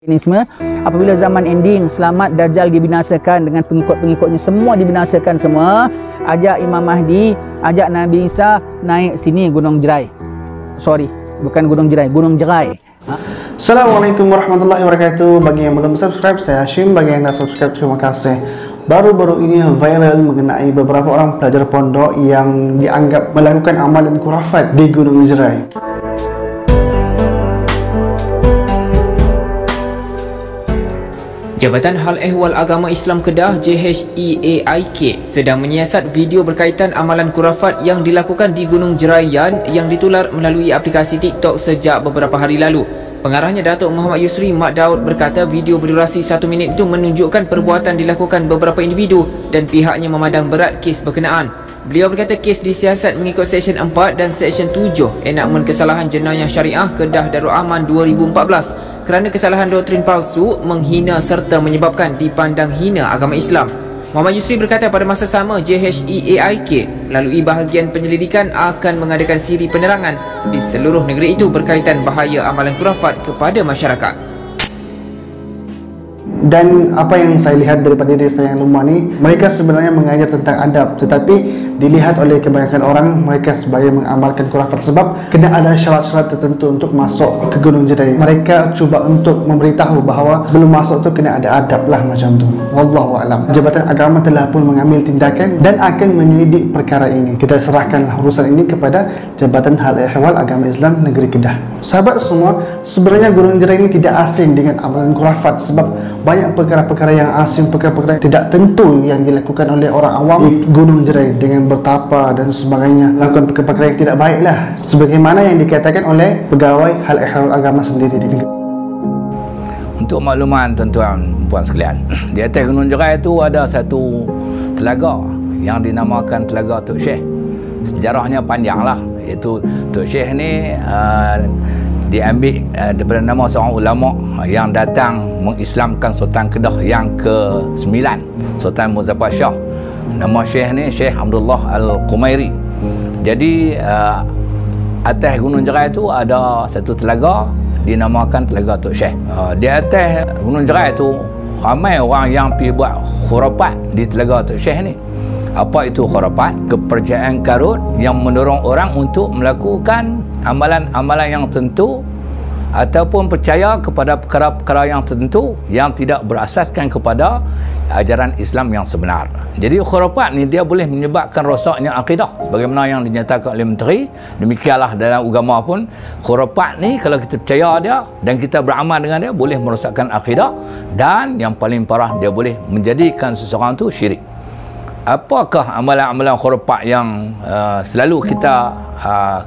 Ini semua apabila zaman ending, selamat Dajjal dibinasakan dengan pengikut-pengikutnya semua dibinasakan semua, ajak Imam Mahdi, ajak Nabi Isa naik sini Gunung Jerai. Sorry, bukan Gunung Jerai, Gunung Jerai. Assalamualaikum warahmatullahi wabarakatuh. Bagi yang belum subscribe, saya Hashim. Bagi yang dah subscribe, terima kasih. Baru-baru ini viral mengenai beberapa orang pelajar pondok yang dianggap melakukan amalan khurafat di Gunung Jerai. Jabatan Hal Ehwal Agama Islam Kedah JHEAIK sedang menyiasat video berkaitan amalan khurafat yang dilakukan di Gunung Jerayan yang ditular melalui aplikasi TikTok sejak beberapa hari lalu. Pengarahnya Datuk Muhammad Yusri Mak Daud berkata video berdurasi 1 minit itu menunjukkan perbuatan dilakukan beberapa individu dan pihaknya memandang berat kes berkenaan. Beliau berkata kes disiasat mengikut Seksyen 4 dan Seksyen 7 Enakmen Kesalahan Jenayah Syariah Kedah Darul Aman 2014 kerana kesalahan doktrin palsu, menghina serta menyebabkan dipandang hina agama Islam. Muhammad Yusri berkata pada masa sama JHEAIK melalui bahagian penyelidikan akan mengadakan siri penerangan di seluruh negeri itu berkaitan bahaya amalan khurafat kepada masyarakat. Dan apa yang saya lihat daripada diri saya yang lemah ni, mereka sebenarnya mengajar tentang adab, tetapi dilihat oleh kebanyakan orang mereka sebagai mengamalkan khurafat sebab kena ada syarat-syarat tertentu untuk masuk ke Gunung Jerai. Mereka cuba untuk memberitahu bahawa sebelum masuk tu kena ada adab lah macam tu. Wallahu a'lam. Jabatan Agama telah pun mengambil tindakan dan akan menyelidik perkara ini. Kita serahkanlah urusan ini kepada Jabatan Hal Ehwal Agama Islam Negeri Kedah. Sahabat semua, sebenarnya Gunung Jerai ini tidak asing dengan amalan khurafat sebab banyak perkara-perkara yang asing, perkara-perkara tidak tentu yang dilakukan oleh orang awam di Gunung Jerai dengan bertapa dan sebagainya, lakukan perkara-perkara yang tidak baiklah sebagaimana yang dikatakan oleh pegawai Hal Ehwal Agama sendiri di negeri. Untuk makluman tuan-tuan puan sekalian, di atas Gunung Jerai itu ada satu telaga yang dinamakan Telaga Tok Syekh. Sejarahnya panjanglah, iaitu Tok Syekh ni diambil daripada nama seorang ulama yang datang mengislamkan Sultan Kedah yang ke-9, Sultan Muzaffar Shah. Nama Syekh ni Syekh Abdullah Al-Qumairi. Jadi atas Gunung Jerai itu ada satu telaga dinamakan Telaga Tok Syekh. Di atas Gunung Jerai itu ramai orang yang pergi buat khurafat di Telaga Tok Syekh ni. Apa itu khurafat? Kepercayaan karut yang mendorong orang untuk melakukan amalan-amalan yang tentu ataupun percaya kepada perkara-perkara yang tertentu yang tidak berasaskan kepada ajaran Islam yang sebenar. Jadi khurafat ni dia boleh menyebabkan rosaknya akidah sebagaimana yang dinyatakan oleh menteri. Demikianlah dalam agama pun khurafat ni kalau kita percaya dia dan kita beramal dengan dia boleh merosakkan akidah dan yang paling parah dia boleh menjadikan seseorang tu syirik. Apakah amalan-amalan khurafat yang selalu kita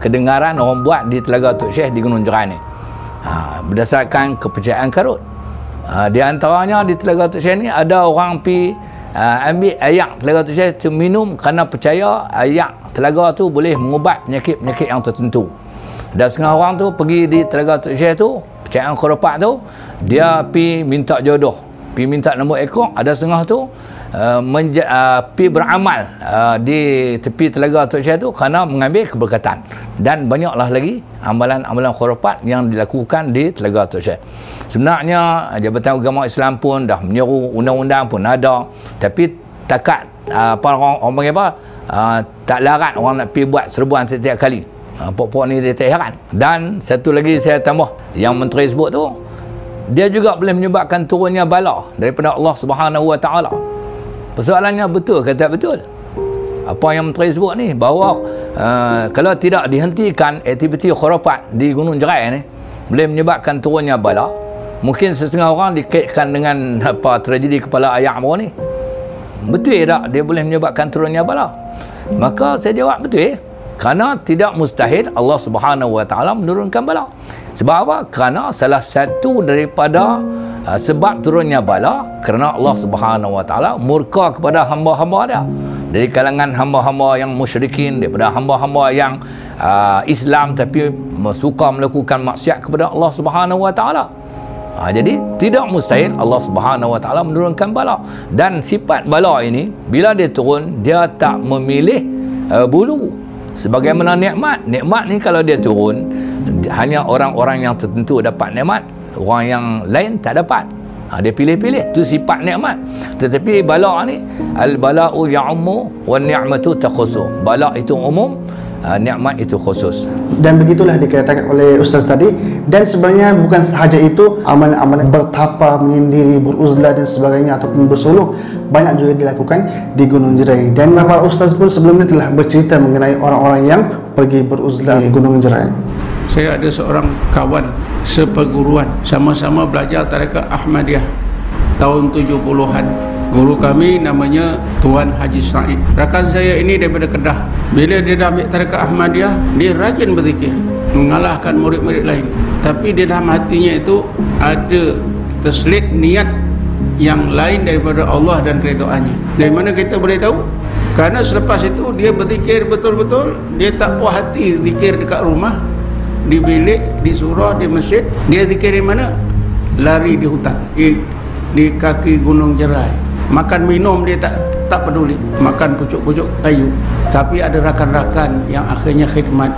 kedengaran orang buat di Telaga Tok Syekh di Gunung Jerai ni? Berdasarkan kepercayaan karut. Di antaranya di Telaga Tok Syekh ni ada orang pi ambil air Telaga Tok Syekh tu minum kerana percaya air telaga tu boleh mengubat penyakit-penyakit yang tertentu. Dan setengah orang tu pergi di Telaga Tok Syekh tu, percayaan khurafat tu, dia pi minta jodoh, pi minta nombor ekor. Ada setengah tu pi beramal di tepi Telaga Tok Syekh tu kerana mengambil keberkatan. Dan banyaklah lagi amalan-amalan khurafat yang dilakukan di Telaga Tok Syekh. Sebenarnya Jabatan Agama Islam pun dah menyeru, undang-undang pun ada, tapi takat orang panggil apa, tak larat orang nak pergi buat serbuan setiap kali. Pokok ni dia tak heran. Dan satu lagi saya tambah, yang menteri sebut tu, dia juga boleh menyebabkan turunnya bala daripada Allah Subhanahu Wa Taala. Persoalannya betul ke tak betul? Apa yang menteri sebut ni, bahawa kalau tidak dihentikan aktiviti khurafat di Gunung Jerai ni boleh menyebabkan turunnya bala. Mungkin setengah orang dikaitkan dengan apa tragedi kepala ayak baru ni. Betul tak dia boleh menyebabkan turunnya bala? Maka saya jawab betul. Kerana tidak mustahil Allah Subhanahu Wa Taala menurunkan bala. Sebab apa? Kerana salah satu daripada sebab turunnya bala kerana Allah Subhanahu Wa Taala murka kepada hamba-hamba dia. Dari kalangan hamba-hamba yang musyrikin, daripada hamba-hamba yang Islam tapi suka melakukan maksiat kepada Allah Subhanahu Wa Taala. Jadi tidak mustahil Allah Subhanahu Wa Taala menurunkan bala. Dan sifat bala ini bila dia turun, dia tak memilih bulu. Sebagaimana nikmat ni kalau dia turun, hanya orang-orang yang tertentu dapat nikmat. orang yang lain tak dapat. Dia pilih-pilih, tu sifat nikmat. Tetapi bala ni al-bala'u ya'ummu wan ni'matu takhussu. Bala itu umum, nikmat itu khusus. Dan begitulah dikatakan oleh Ustaz tadi. Dan sebenarnya bukan sahaja itu, amalan-amalan bertapa, menyendiri, beruzlah dan sebagainya ataupun bersuluk banyak juga dilakukan di Gunung Jerai. Dan para ustaz pun sebelumnya telah bercerita mengenai orang-orang yang pergi beruzlah di Gunung Jerai. Saya ada seorang kawan seperguruan, sama-sama belajar tarekat Ahmadiyah tahun 70-an. Guru kami namanya Tuan Haji Said. Rakan saya ini daripada Kedah. Bila dia dah ambil tarekat Ahmadiyah, dia rajin berzikir, mengalahkan murid-murid lain. Tapi di dalam hatinya itu ada terselit niat yang lain daripada Allah dan keredaannya. Dari mana kita boleh tahu? Karena selepas itu dia berzikir betul-betul. Dia tak puas hati zikir dekat rumah, di bilik, di surau, di masjid. Dia zikir di mana? Lari di hutan, di kaki Gunung Jerai. Makan minum dia tak peduli, makan pucuk-pucuk kayu. Tapi ada rakan-rakan yang akhirnya khidmat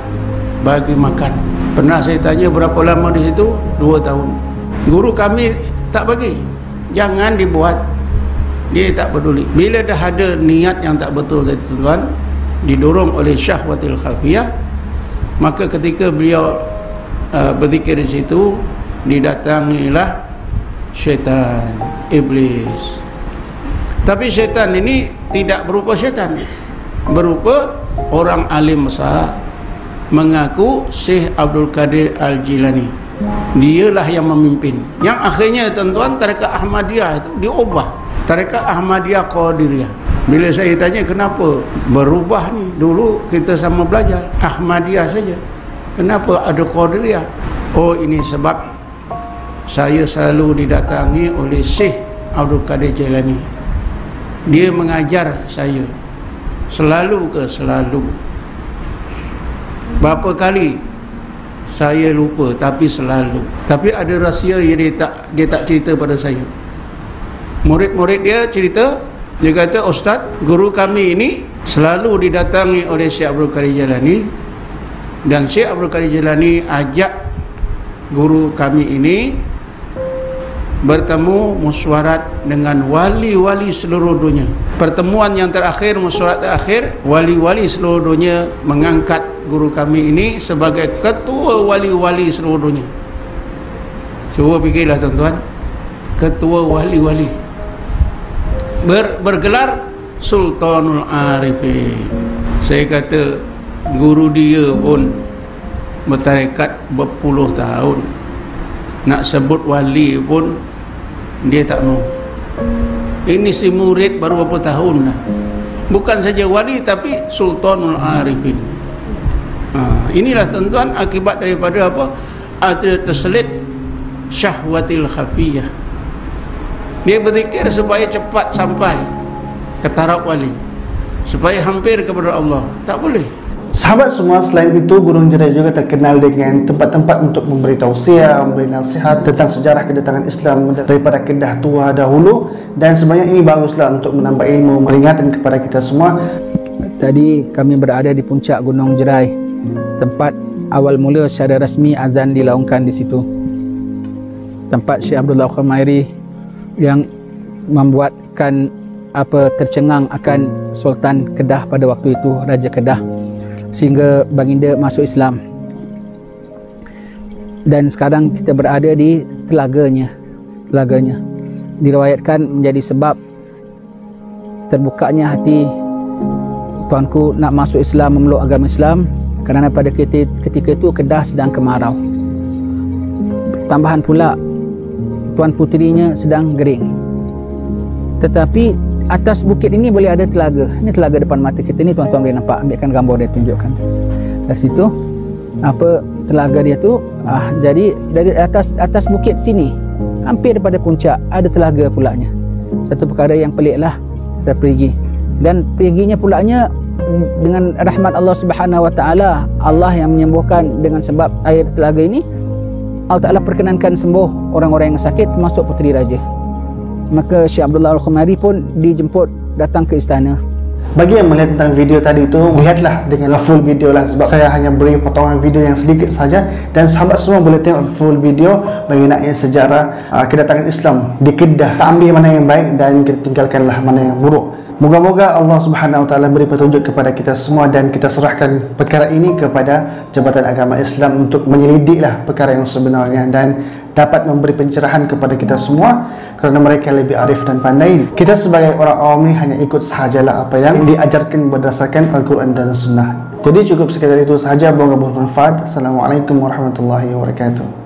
bagi makan. Pernah saya tanya berapa lama di situ? 2 tahun. Guru kami tak bagi, jangan dibuat. Dia tak peduli. Bila dah ada niat yang tak betul tadi tuan, didorong oleh syahwatil khafiyah, maka ketika beliau berzikir di situ, didatangilah syaitan, iblis. Tapi syaitan ini tidak berupa syaitan, berupa orang alim besar mengaku Syekh Abdul Qadir Al-Jilani. Dialah yang memimpin. Yang akhirnya tuan-tuan, tarekat Ahmadiyah itu diubah, tarekat Ahmadiyah Qadiriyah. Bila saya tanya kenapa berubah ni, dulu kita sama belajar Ahmadiyah saja, kenapa ada Qadiriyah? Oh, ini sebab saya selalu didatangi oleh Syekh Abdul Qadir Jilani. Dia mengajar saya. Selalu ke selalu? Berapa kali saya lupa, tapi selalu. Tapi ada rahsia yang dia tak cerita pada saya. Murid-murid dia cerita, dia kata, Ustaz, guru kami ini selalu didatangi oleh Syekh Abdul Qadir Jilani, dan Syekh Abdul Qadir Jilani ajak guru kami ini bertemu musyawarat dengan wali-wali seluruh dunia. Pertemuan yang terakhir, musyawarat terakhir, wali-wali seluruh dunia mengangkat guru kami ini sebagai ketua wali-wali seluruh dunia. Cuba fikirlah tuan-tuan, ketua wali-wali bergelar Sultanul Arifin. Saya kata guru dia pun bertarekat berpuluh tahun, nak sebut wali pun dia tak mau. Ini si murid baru berapa tahun dah, bukan saja wali tapi Sultanul Arifin. Inilah tuan-tuan akibat daripada apa? Ada terselit syahwatil khafiyah. Dia berzikir supaya cepat sampai ke taraf wali, supaya hampir kepada Allah. Tak boleh. Sahabat semua, selain itu Gunung Jerai juga terkenal dengan tempat-tempat untuk memberi tausiah, memberi nasihat tentang sejarah kedatangan Islam daripada Kedah tua dahulu. Dan sebenarnya ini baguslah untuk menambah ilmu, meringatkan kepada kita semua. Tadi kami berada di puncak Gunung Jerai, tempat awal mula secara rasmi azan dilaungkan di situ. Tempat Syekh Abdullah Khumairi yang membuatkan tercengang akan Sultan Kedah pada waktu itu, Raja Kedah, sehingga baginda masuk Islam. Dan sekarang kita berada di telaganya. Diriwayatkan menjadi sebab terbukanya hati tuanku nak masuk Islam, memeluk agama Islam, kerana pada ketika itu Kedah sedang kemarau. Tambahan pula tuan puterinya sedang gering. Tetapi atas bukit ini boleh ada telaga. Ini telaga depan mata kita ni, tuan-tuan boleh nampak. Ambilkan gambar dia, tunjukkan. Dari situ telaga dia tu jadi dari atas bukit sini hampir daripada puncak ada telaga pulanya. Satu perkara yang peliklah saya pergi. Dan perginya pulanya dengan rahmat Allah Subhanahu Wa Taala. Allah yang menyembuhkan dengan sebab air telaga ini. Allah Ta'ala perkenankan sembuh orang-orang yang sakit, termasuk puteri raja. Maka Syekh Abdullah Al-Khumairi pun dijemput datang ke istana. Bagi yang melihat tentang video tadi itu, lihatlah dengan full video lah, sebab saya hanya beri potongan video yang sedikit saja, dan sahabat semua boleh tengok full video mengenai sejarah kedatangan Islam di Kedah. Kita ambil mana yang baik dan kita tinggalkanlah mana yang buruk. Moga-moga Allah Subhanahu Wa Taala beri petunjuk kepada kita semua, dan kita serahkan perkara ini kepada Jabatan Agama Islam untuk menyelidiklah perkara yang sebenarnya dan dapat memberi pencerahan kepada kita semua, kerana mereka lebih arif dan pandai. Kita sebagai orang awam ni hanya ikut sahajalah apa yang diajarkan berdasarkan Al-Quran dan Sunnah. Jadi cukup sekadar itu sahaja. Moga bermanfaat. Assalamualaikum warahmatullahi wabarakatuh.